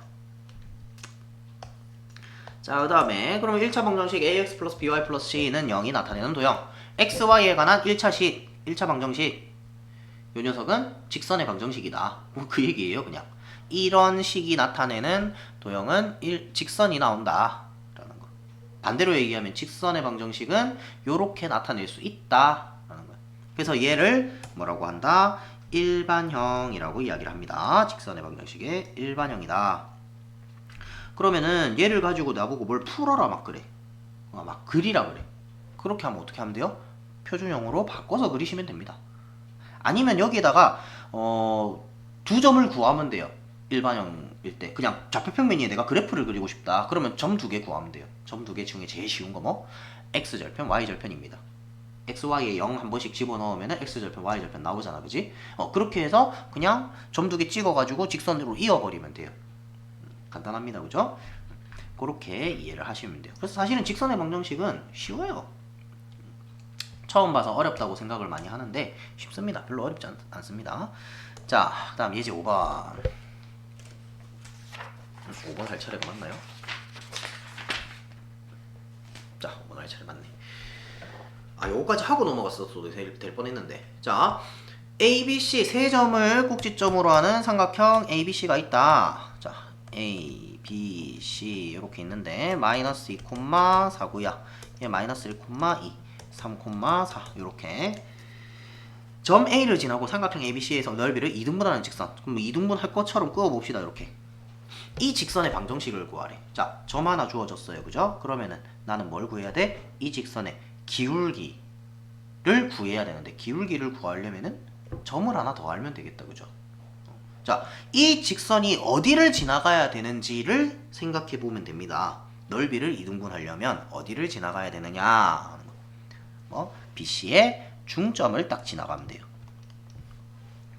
A: 자, 그 다음에 그러면 1차 방정식 ax 플러스 by 플러스 c는 0이 나타내는 도형 x, y에 관한 1차 방정식 요 녀석은 직선의 방정식이다. 그 얘기예요. 그냥 이런 식이 나타내는 도형은 직선이 나온다 라는 거. 반대로 얘기하면 직선의 방정식은 요렇게 나타낼 수 있다 라는 거야. 그래서 얘를 뭐라고 한다? 일반형이라고 이야기를 합니다. 직선의 방정식의 일반형이다. 그러면은 얘를 가지고 나보고 뭘 풀어라 막 그래. 막 그리라 그래. 그렇게 하면 어떻게 하면 돼요? 표준형으로 바꿔서 그리시면 됩니다. 아니면 여기에다가 두 점을 구하면 돼요. 일반형일 때 그냥 좌표평면에 내가 그래프를 그리고 싶다. 그러면 점 두 개 구하면 돼요. 점 두 개 중에 제일 쉬운 거 뭐? x절편, y절편입니다. x, y에 0 한 번씩 집어넣으면 x절편, y절편 나오잖아. 그지? 그렇게 해서 그냥 점 두 개 찍어가지고 직선으로 이어버리면 돼요. 간단합니다. 그죠? 그렇게 이해를 하시면 돼요. 그래서 사실은 직선의 방정식은 쉬워요. 처음 봐서 어렵다고 생각을 많이 하는데 쉽습니다. 별로 어렵지 않습니다. 자, 그 다음 예제 5번. 5번 할 차례가 맞나요? 자, 5번 할 차례 맞네. 요거까지 하고 넘어갔어도 될 뻔했는데. 자, ABC 세 점을 꼭지점으로 하는 삼각형 ABC가 있다. 자, A, B, C 이렇게 있는데 마이너스 2,4구야. 얘 마이너스 1,2, 3,4 이렇게 점 A를 지나고 삼각형 ABC에서 넓이를 2등분하는 직선. 그럼 2등분 할 것처럼 그어봅시다. 이렇게 이 직선의 방정식을 구하래. 자, 점 하나 주어졌어요. 그죠? 그러면은 나는 뭘 구해야 돼? 이 직선의 기울기를 구해야 되는데 기울기를 구하려면은 점을 하나 더 알면 되겠다. 그죠? 자, 이 직선이 어디를 지나가야 되는지를 생각해 보면 됩니다. 넓이를 2등분 하려면 어디를 지나가야 되느냐? BC의 중점을 딱 지나가면 돼요.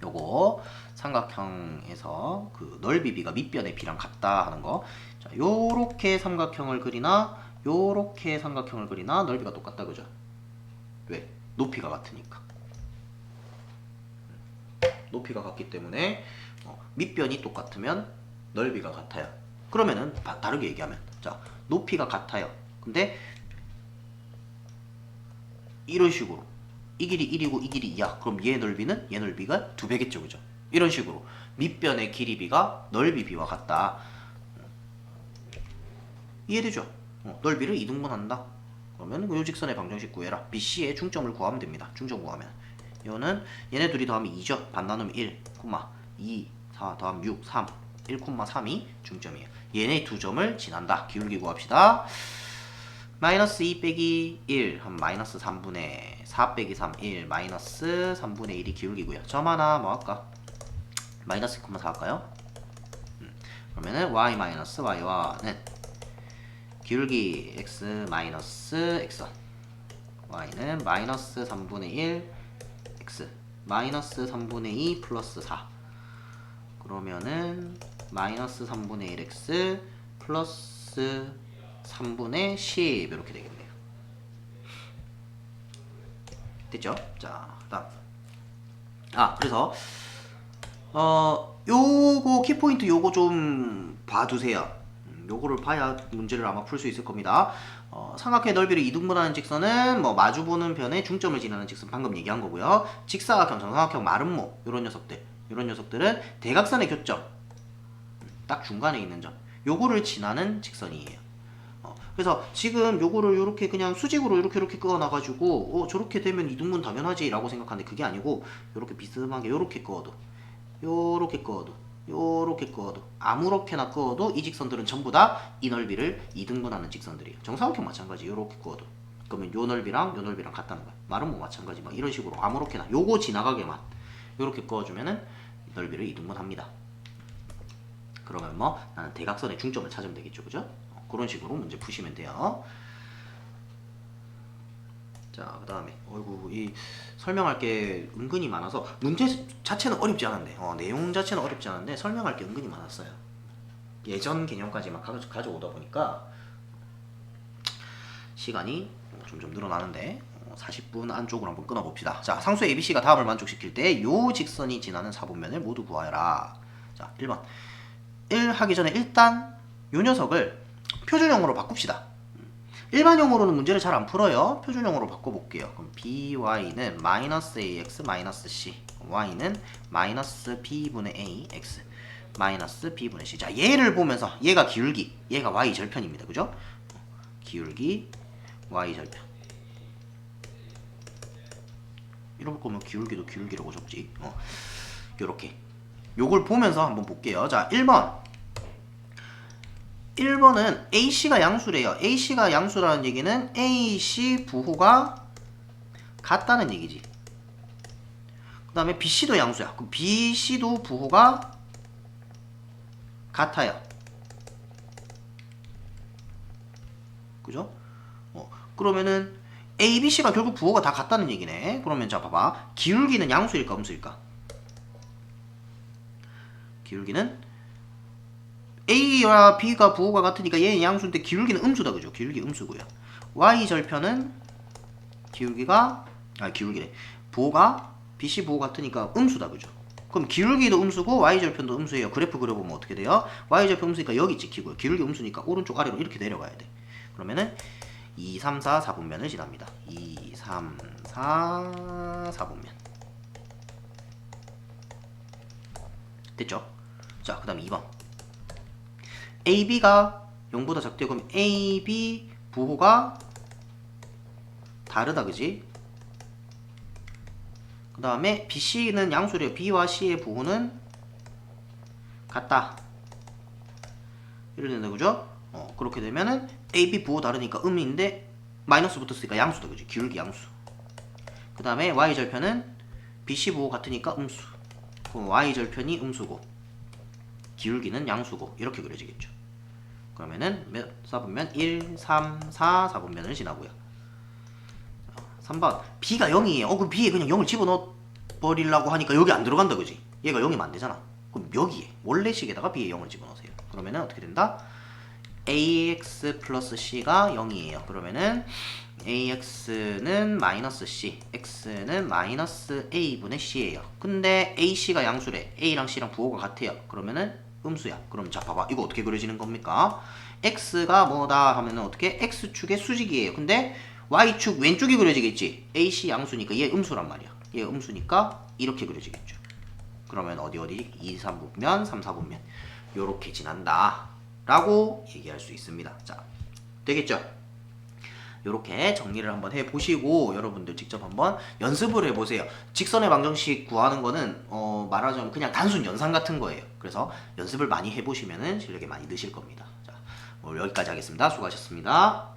A: 요거 삼각형에서 그 넓이 B가 밑변의 B랑 같다 하는 거. 자, 요렇게 삼각형을 그리나 요렇게 삼각형을 그리나 넓이가 똑같다. 그죠? 왜? 높이가 같으니까. 높이가 같기 때문에 밑변이 똑같으면 넓이가 같아요. 그러면은 다르게 얘기하면 자, 높이가 같아요. 근데 이런 식으로 이 길이 1이고 이 길이 2야. 그럼 얘 넓이는 얘 넓이가 2배겠죠. 그죠? 이런 식으로 밑변의 길이 B가 넓이 B와 같다. 이해되죠? 넓이를 2등분한다. 그러면 요 직선의 방정식 구해라. BC의 중점을 구하면 됩니다. 중점 구하면 이거는 얘네 둘이 더하면 2죠. 반 나누면 1, 2, 4 더하면 6, 3 1,3이 중점이에요. 얘네 두 점을 지난다. 기울기 구합시다. 마이너스 2 빼기 1 하면 마이너스 3분의 4 빼기 3 1 마이너스 3분의 1이 기울기고요. 점 하나 뭐 할까? 마이너스 2,4 할까요? 그러면은 y 마이너스 y와는 기울기 x 마이너스 x1 y는 마이너스 3분의 1 x 마이너스 3분의 2 플러스 4 그러면은 마이너스 3분의 1x 플러스 3분의 10 이렇게 되겠네요. 됐죠? 자, 다음 그래서 요거 키포인트 요거 좀 봐두세요. 요거를 봐야 문제를 아마 풀 수 있을 겁니다. 삼각형의 넓이를 이등분하는 직선은 뭐 마주보는 변에 중점을 지나는 직선 방금 얘기한 거고요. 직사각형, 정삼각형, 마름모 요런 녀석들, 요런 녀석들은 대각선의 교점 딱 중간에 있는 점 요거를 지나는 직선이에요. 그래서 지금 요거를 요렇게 그냥 수직으로 이렇게 그어놔가지고 저렇게 되면 이등분 당연하지 라고 생각하는데 그게 아니고 요렇게 비스듬하게 요렇게 그어도 요렇게 그어도 요렇게 그어도 아무렇게나 그어도 이 직선들은 전부 다 이 넓이를 이등분하는 직선들이에요. 정사각형 마찬가지 요렇게 그어도 그러면 요 넓이랑 요 넓이랑 같다는 거야. 말은 뭐 마찬가지 막 이런 식으로 아무렇게나 요거 지나가게만 요렇게 그어주면은 넓이를 이등분합니다. 그러면 뭐 나는 대각선의 중점을 찾으면 되겠죠, 그죠? 그런 식으로 문제 푸시면 돼요. 자, 그 다음에 어이구 이 설명할 게 은근히 많아서 문제 자체는 어렵지 않은데 내용 자체는 어렵지 않은데 설명할 게 은근히 많았어요. 예전 개념까지 막 가져오다 보니까 시간이 점점 늘어나는데 40분 안쪽으로 한번 끊어봅시다. 자, 상수 ABC가 다음을 만족시킬 때 요 직선이 지나는 사분면을 모두 구하여라. 자, 1번 1 하기 전에 일단 요 녀석을 표준형으로 바꿉시다. 일반형으로는 문제를 잘 안 풀어요. 표준형으로 바꿔볼게요. 그럼 by는 마이너스 ax 마이너스 c, y는 마이너스 b분의 a x 마이너스 b분의 c. 자, 얘를 보면서 얘가 기울기, 얘가 y 절편입니다. 그죠? 기울기 y 절편. 이럴 거면 기울기도 기울기라고 적지. 요렇게 요걸 보면서 한번 볼게요. 자, 1번은 AC가 양수래요. AC가 양수라는 얘기는 AC 부호가 같다는 얘기지. 그 다음에 BC도 양수야. 그럼 BC도 부호가 같아요. 그죠? 그러면은 ABC가 결국 부호가 다 같다는 얘기네. 그러면 자 봐봐. 기울기는 양수일까 음수일까? 기울기는 A와 B가 부호가 같으니까 얘는 양수인데 기울기는 음수다. 그죠? 기울기 음수고요. Y절편은 기울기래. 부호가 BC 부호 같으니까 음수다. 그죠? 그럼 기울기도 음수고 Y절편도 음수예요. 그래프 그려보면 어떻게 돼요? Y절편 음수니까 여기 찍히고요. 기울기 음수니까 오른쪽 아래로 이렇게 내려가야 돼. 그러면은 2, 3, 4, 4분면을 지납니다. 2, 3, 4, 4분면. 됐죠? 자, 그 다음에 2번. AB가 0보다 작대요. 그럼 AB 부호가 다르다. 그지? 그 다음에 BC는 양수래요. B와 C의 부호는 같다. 이렇게 된다. 그죠? 그렇게 되면은 AB 부호 다르니까 음인데 마이너스 붙었으니까 양수다. 그지? 기울기 양수. 그 다음에 Y절편은 BC 부호 같으니까 음수. 그럼 Y절편이 음수고 기울기는 양수고 이렇게 그려지겠죠. 그러면은 몇 사분면? 1, 3, 4 사분면을 지나고요. 3번 B가 0이에요. 그럼 B에 그냥 0을 집어넣어 버리려고 하니까 여기 안 들어간다. 그지? 얘가 0이면 안 되잖아. 그럼 여기에 원래식에다가 B에 0을 집어넣으세요. 그러면은 어떻게 된다? AX 플러스 C가 0이에요. 그러면은 AX는 마이너스 C, X는 마이너스 A분의 C예요. 근데 AC가 양수래. A랑 C랑 부호가 같아요. 그러면은 음수야. 그럼 자 봐봐. 이거 어떻게 그려지는 겁니까? X가 뭐다 하면은 어떻게? X축의 수직이에요. 근데 Y축 왼쪽이 그려지겠지. AC 양수니까 얘 음수란 말이야. 얘 음수니까 이렇게 그려지겠죠. 그러면 어디 2, 3분면, 3, 4분면 요렇게 지난다 라고 얘기할 수 있습니다. 자, 되겠죠? 요렇게 정리를 한번 해보시고 여러분들 직접 한번 연습을 해보세요. 직선의 방정식 구하는 거는 말하자면 그냥 단순 연산 같은 거예요. 그래서 연습을 많이 해보시면은 실력이 많이 느실 겁니다. 자, 오늘 여기까지 하겠습니다. 수고하셨습니다.